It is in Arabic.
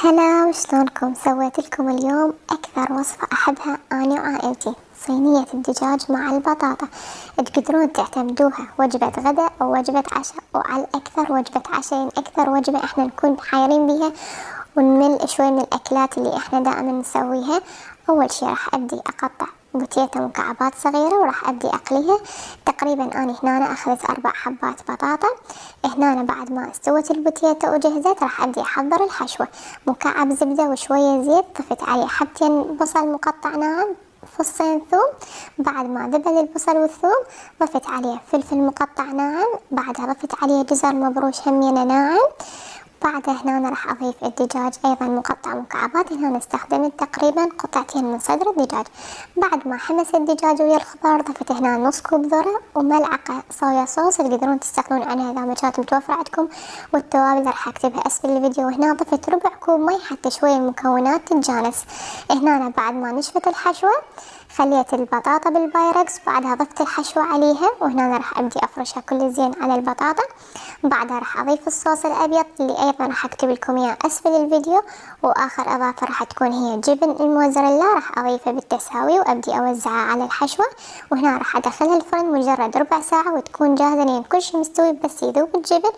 هلا، وشلونكم؟ سويت لكم اليوم أكثر وصفة أحبها أنا وعائلتي، صينية الدجاج مع البطاطا. تقدرون تعتمدوها وجبة غداء أو وجبة عشاء، وعلى الأكثر وجبة عشاء، يعني أكثر وجبة إحنا نكون حايرين بيها ونمل شوي من الأكلات اللي إحنا دائما نسويها. أول شي راح أبدي أقطع بوتيتا مكعبات صغيرة وراح أبدي أقليها. تقريبا أنا هنا أخذت 4 حبات بطاطا. هنا بعد ما استوت البوتيتا وجهزت راح أبدي أحضر الحشوة. مكعب زبدة وشوية زيت، ضفت عليه حبتين بصل مقطع ناعم، فصين ثوم. بعد ما ذبل البصل والثوم ضفت عليه فلفل مقطع ناعم، بعدها ضفت عليه جزر مبروش همينة ناعم. بعدها هنا راح أضيف الدجاج أيضا مقطع مكعبات. هنا استخدمت تقريبا قطعتين من صدر الدجاج. بعد ما حمس الدجاج ويا الخضار ضفت هنا نص كوب ذرة وملعقة صويا صوص، تقدرون تستخدمون عنها إذا ما كانت متوفرة عندكم. والتوابل راح أكتبها أسفل الفيديو. وهنا ضفت ربع كوب مي حتى شوية المكونات تتجانس. هنا بعد ما نشفت الحشوة خليت البطاطا بالبايركس، بعدها ضفت الحشوة عليها. وهنا راح أبدي أفرشها كل زين على البطاطا. بعدها راح أضيف الصوص الأبيض اللي أيضا راح أكتب لكم إياه أسفل الفيديو. وآخر إضافة راح تكون هي جبن الموزاريلا، راح أضيفه بالتساوي وأبدي أوزعها على الحشوة. وهنا راح أدخلها الفرن مجرد ربع ساعة وتكون جاهزة، لين كل شي مستوي بس يذوب الجبن.